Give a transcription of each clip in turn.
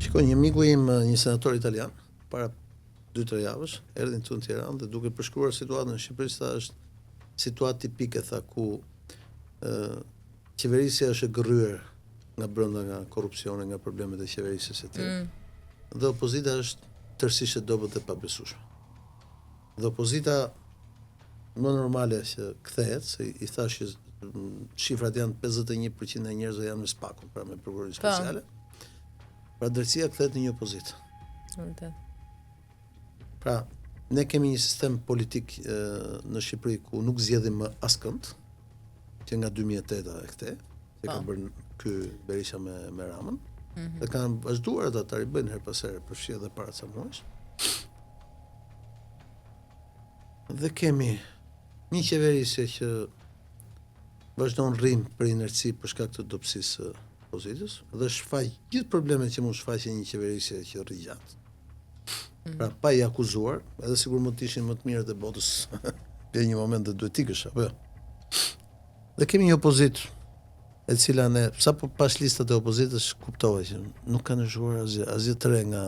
Shikoj, një miku im, një senator italian, para 2-3 javësh, erdhi këtu në Tiranë dhe duke përshkruar situatën në Shqipëri, tha është situatë tipike, tha, ku qeverisja është e gërryer nga brenda, nga korrupsioni, nga problemet e qeverisjes së tij. Dhe opozita është tërësisht e dobët e pabesueshme. Dhe opozita më normale që kthehet, se i thash që shifrat janë 51% e njerëzve janë me spakun, pra me prokurorin speciale. Pra drejtësia kthehet në një opozitë. Pra, ne kemi një sistem politik në Shqipëri ku nuk zgjedhim më askënd, që nga 2008 e këte, që ka bërë ky Berisha me Ramën, dhe kanë vazhduar ata ta ribëjnë her pas here, përfshi edhe para ca muajsh. Dhe kemi një qeverisje që vazhdon rrim për inerci për shkak të dobësisë së opozitës dhe shfaq gjithë problemet që mund shfaqe një qeverisje që rri gjatë. Pra pa i akuzuar, edhe sigur mund të ishin më të mirët e botës në një moment dhe duhet ikësh, apo jo. Dhe kemi një opozitë e cila ne sapo pas listat e opozitës kuptova që nuk kanë zgjuar asgjë të re nga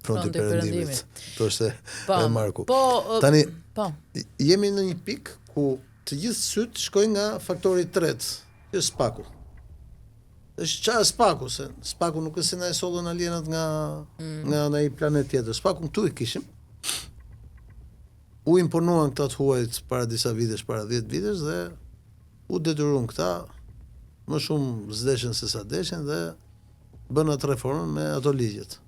Fronti i Perëndimit. Thoshte e Marku. Tani jemi në një pikë ku të gjithë syt shkojnë nga faktori i tretë, që është spaku. Është çfarë spaku, se spaku nuk është se na e sollën alienat nga një planet tjetër. Spaku këtu i kishim. U imponuan këta të huajt para disa vitesh, para 10 vitesh dhe u detyruan këta më shumë zdeshen se sa deshen dhe bën atë reformën me ato ligjet.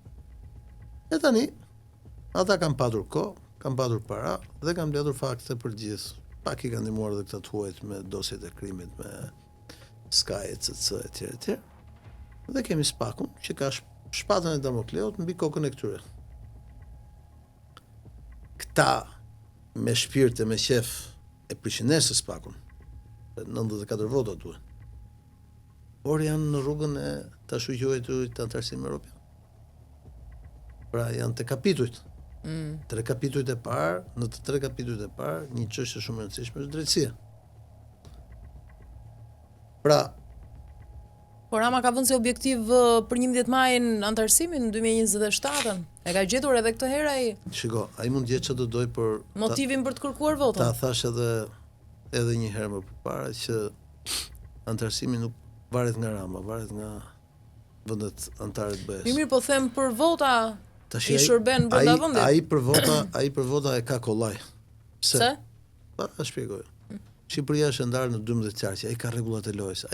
E tani, ata kanë patur kohë, kanë patur para dhe kanë mbledhur fakte për gjithë. Pak i kanë ndihmuar edhe këta të huajt me dosjet e krimit, me Sky, etc. Dhe kemi spakun që ka shpatën e Damokleut mbi kokën e këtyre. Këta me shpirt e me qef e prishin nesër spakun. 94 vota duhen. Por janë në rrugën e ta shoqëruarit të antarësimit evropian. Pra janë të kapitujt. Tre kapitujt e parë, në të tre kapitujt e parë, një çështje shumë e rëndësishme është drejtësia. Pra, por Rama ka vënë si objektiv për 11 majin antarësimin në 2027-ën. E ka gjetur edhe këtë herë ai. Shiko, ai mund të jetë çfarë do doj, por motivin për të kërkuar votën. Ta thash edhe një herë më përpara që antarësimi nuk varet nga Rama, varet nga vendet antarë të BE-s. Mirë, po them për vota i shërben brenda vendit. Ai për vota e ka kollaj. Pse? Pa shpjegoj. Shqipëria është ndarë në 12 qarqe, ai ka rregullat e lojës.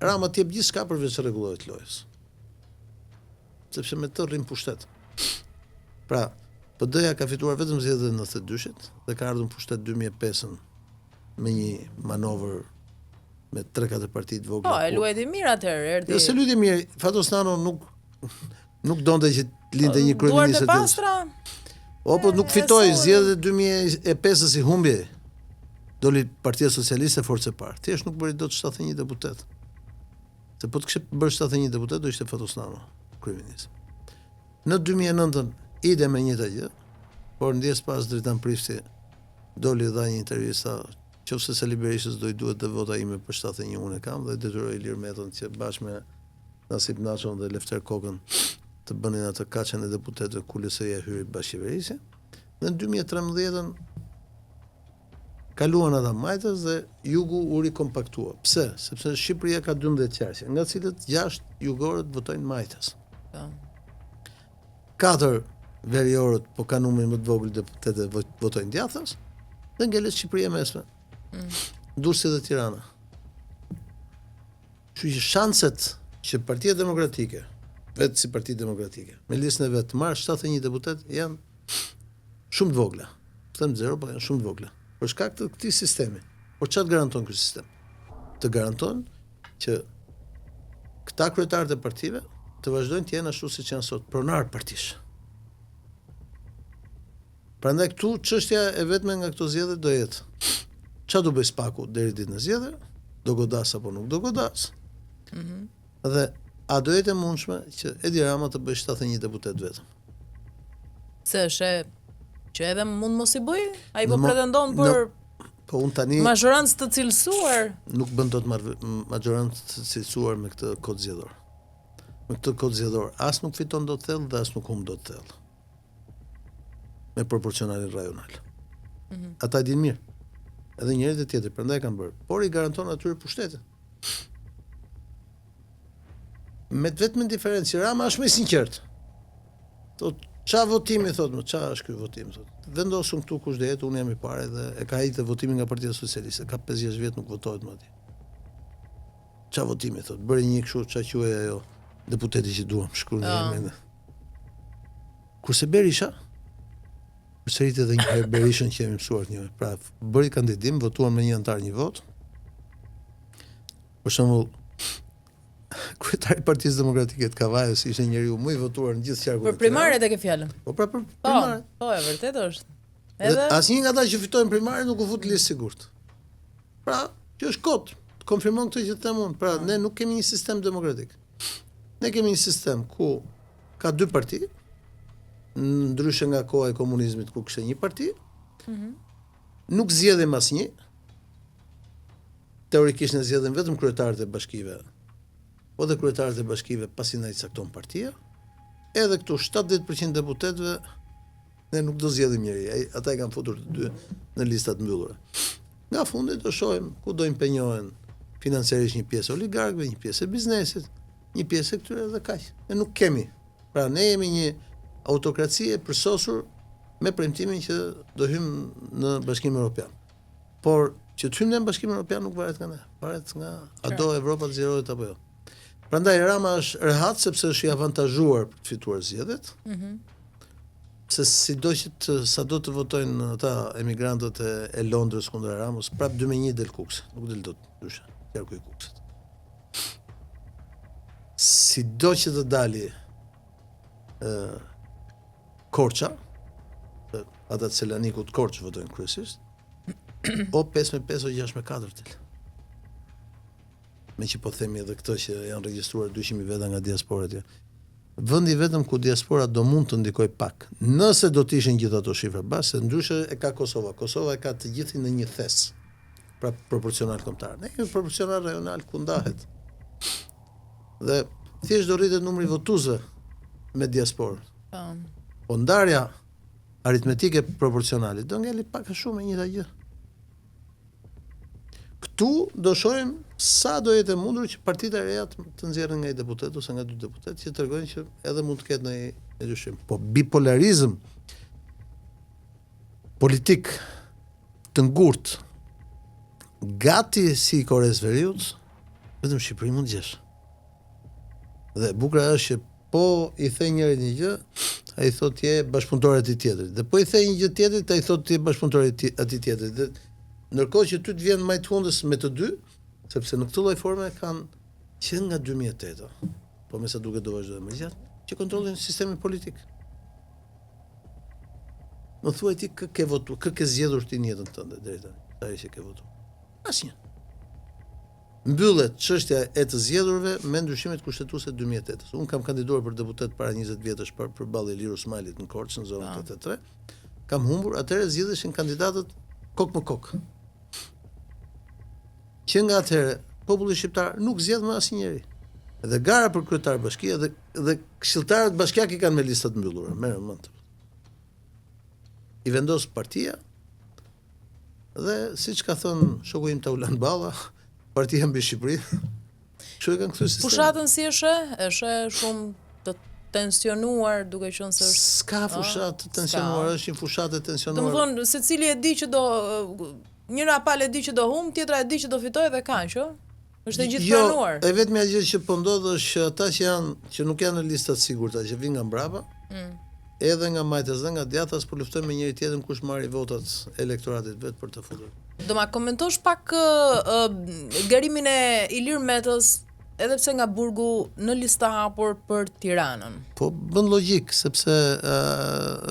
Rama t'jep gjithçka përveç rregullat e lojës. Sepse me të rrim pushtet. Pra, PD-ja ka fituar vetëm zgjedhjet në 92-shit dhe ka ardhur në pushtet 2005-ën me një manovër me 3-4 parti të vogla. Po, e luajti mirë atëherë, erdhi. Jo, se luajti mirë, Fatosnano nuk donte që lindte një kryeminist. Duart e pastra. Po nuk fitoi zgjedhjet 2005-s si humbi. Doli Partia Socialiste forcë e parë. Thjesht nuk bëri dot 71 deputet. Se po të kishte bërë 71 deputet do ishte Fatosnano kryeminist. Në 2009-ën ide me njëjta gjë, por ndjes pas Dritan Prifti doli dha një intervistë, qofse Sali Berishës do i duhet të vota ime për 71 unë e kam dhe detyroi Ilir Metën që bashkë me Nasip Naçon dhe Lefter Kokën të bënin atë kaçën e deputetëve ku LSI-ja hyri bashkëqeverisje. Në 2013-ën kaluan ata majtës dhe jugu u rikompaktua. Pse? Sepse Shqipëria ka 12 qarqe, nga cilët 6 jugorët votojnë majtës. 4 veriorët, po ka numrin më të vogël deputetë votojnë djathtas, dhe ngelet Shqipëria e mesme. Durrësi dhe Tirana. Kështu që shanset që Partia Demokratike, vetë si Parti Demokratike, me listën e vet të marrë 71 deputet janë shumë të vogla. Them 0, po janë shumë të vogla. Për shkak të këtij sistemi. Por çfarë garanton ky sistem? Të garanton që këta kryetarët e partive të vazhdojnë të jenë ashtu siç janë sot, pronar partish. Prandaj këtu çështja e vetme nga këto zgjedhje do jetë çfarë do bëj spaku deri ditën e zgjedhjeve, do godas apo nuk do godas. Dhe a do jetë e mundshme që Edi Rama të bëjë 71 deputet vetëm? Se është që edhe mund mos i bëj? Ai po pretendon për po unë tani mazhorancë të cilësuar. Nuk bën dot mazhorancë të cilësuar me këtë kod zgjedhor. në këtë kod zgjedhor, as nuk fiton dot thellë dhe as nuk humb dot thellë. Me proporcionalin rajonal. Ata e dinë mirë. Edhe njerëzit e tjetër, prandaj kanë bërë. Por i garanton atyre pushtetin. Me vetëm diferencë, Rama është më i sinqert. Thot, qa votimi, thot më, qa është ky votim, thot. Vendosëm këtu kush do jetë, unë jam i parë dhe e ka hitë votimin nga Partia Socialiste, ka 50 vjet nuk votohet më atje. Qa votimi, thot, bëri një kështu, qa quaj ajo, deputeti që duam, shkruan në emrin. Kurse Berisha, përsërit edhe një herë Berishën që jemi mësuar një. Pra, bëri kandidim, votuan me një antar një vot. Për shembull, kryetari i Partisë Demokratike të Kavajës ishte njeriu më i votuar në gjithë qarkun. Për primaret e ke fjalën. Po pra për primaret. Po, e vërtet është. Edhe asnjë nga ata që fitojnë primaret nuk u fut listë sigurt. Pra, kjo është kot. Konfirmon këtë që them unë. Pra, ne nuk kemi një sistem demokratik. Ne kemi një sistem ku ka dy parti, ndryshe nga koha e komunizmit ku kishte një parti. Nuk zgjedhin asnjë. Teorikisht ne zgjedhim vetëm kryetarët e bashkive. Po dhe kryetarët e bashkive pasi na i cakton partia, edhe këtu 70% deputetëve ne nuk do zgjedhim njëri, ata i kanë futur të dy në listat mbyllura. Nga fundi do shohim ku do impenjohen financiarisht një pjesë oligarkëve, një pjesë e biznesit, një pjesë e këtyre dhe kaq. Ne nuk kemi. Pra ne jemi një autokraci e përsosur me premtimin që do hymë në Bashkimin Evropian. Por që të hymë në Bashkimin Evropian nuk varet nga ne, varet nga a do Evropa të zgjerohet apo jo. Prandaj Rama është rehat sepse është i avantazhuar për të fituar zgjedhjet. Se sado të votojnë ata emigrantët e Londrës kundër Ramës, prap 2-1 del Kuks, nuk del dot ndryshe, qarku i Kuksit. Sido që të dali Korça, ata të Selanikut Korç votojnë kryesisht, o 5-5 o 6-4 del. Me që po themi edhe këto që janë regjistruar 200.000 veta nga diaspora atje. Vendi vetëm ku diaspora do mund të ndikoj pak, nëse do të ishin gjithë ato shifra base, ndryshe e ka Kosova. Kosova e ka të gjithin në një thes, pra proporcional kombëtar. Ne kemi proporcional rajonal ku ndahet. Dhe thjesht do rritet numri votuesve me diasporën. Po ndarja aritmetike proporcionale do ngeli pak a shumë e njëjta gjë. Këtu do shohim sa do jetë mundur që partitë e reja të nxjerrin nga i deputet ose nga dy deputet që tregojnë që edhe mund të ketë në dyshim. Po bipolarizëm politik të ngurtë gati si Koreas Veriut, vetëm Shqipëri mund gjesh. Dhe bukura është që po i the njëri një gjë, ai thotë je bashkëpunëtor i tjetrit. Dhe po i the një gjë tjetrit, ai thotë je bashkëpunëtor i atij tjetrit. Dhe ndërkohë që ty të vjen më të hundës me të dy, sepse në këtë lloj forme kanë që nga 2008, po me sa duket do vazhdojë më gjatë, që kontrollojnë sistemin politik. Më thuaj ti kë ke votuar, kë ke zgjedhur ti në jetën tënde deri tani, ai që ke votuar. Asnjë. Mbyllet çështja e të zgjedhurve me ndryshimet kushtetuese 2008. Unë kam kandiduar për deputet para 20 vjetësh përballë Ilir Osmailit në Korçë në zonën 83. Kam humbur, atëherë zgjidheshin kandidatët kok më kok. Që nga atëherë populli shqiptar nuk zgjedh më asnjëri. Dhe gara për kryetar bashkia dhe këshilltarët bashkiak i kanë me listat mbyllura, merr mend. I vendos partia dhe siç ka thënë shoku im Taulan Balla, partia mbi Shqipëri. Kështu e kanë kthyr sistemin. Fushatën si është shumë të tensionuar, duke qenë se është s'ka fushat të tensionuar, është një fushat e tensionuar. Domethënë secili e di që do njëra palë e di që do humb, tjetra e di që do fitojë dhe kaq, ë? Është e gjithë planuar. E vetmja gjë që po ndodh është që ata që nuk janë në listat sigurta, që vinë nga mbrapa, edhe nga majtas dhe nga djathtas po luftojnë me njëri tjetrin kush marri votat e elektoratit vet për të futur. Do ma komentosh pak garimin e Ilir Metës, edhe pse nga Burgu në listë hapur për Tiranën. Po bën logjik sepse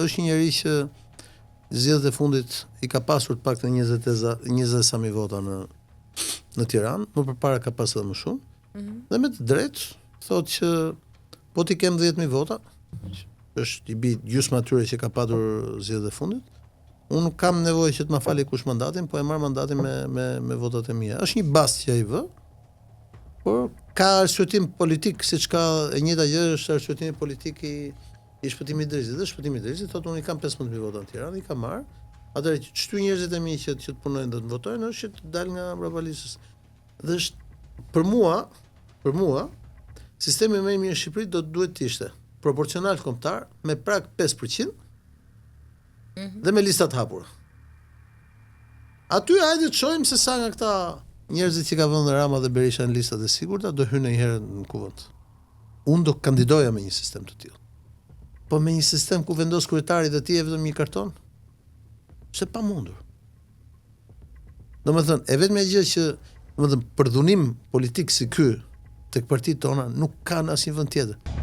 është një njerëz që zgjedhjet e fundit i ka pasur të paktën 20 sa mijë vota në Tiranë, më përpara ka pasur edhe më shumë. Dhe me të drejtë thotë që po ti kem 10.000 vota, është i bi gjysmë atyre që ka patur zgjedhjet e fundit. Unë kam nevojë që të ma fali kush mandatin, po e marr mandatin me votat e mia. Është një bast që ai vë. por ka arsyetim politik, siç ka e njëjta gjë është arsyetimi politik i shpëtimit të Drizit. Dhe shpëtimi i Drizit thotë unë i kam 15.000 vota në Tiranë, i kam marr. Atëherë që shty njerëzit e mi që të punojnë dhe të votojnë është që të dalë nga mbrapa listës. Dhe është për mua sistemi më i mirë në Shqipëri duhet të ishte proporcional kombëtar me prag 5% dhe me lista të hapura. Aty hajde të shohim se sa nga këta njerëzit që ka vënë Rama dhe Berisha në listat e sigurta do hyjnë një herë në kuvend. Unë do kandidoja me një sistem të tillë. Po me një sistem ku vendos kryetari dhe ti e vetëm një karton, se pa mundur. Domethënë, e vetmja gjë që, domethënë, përdhunim politik si ky tek partitë tona nuk ka në asnjë vend tjetër.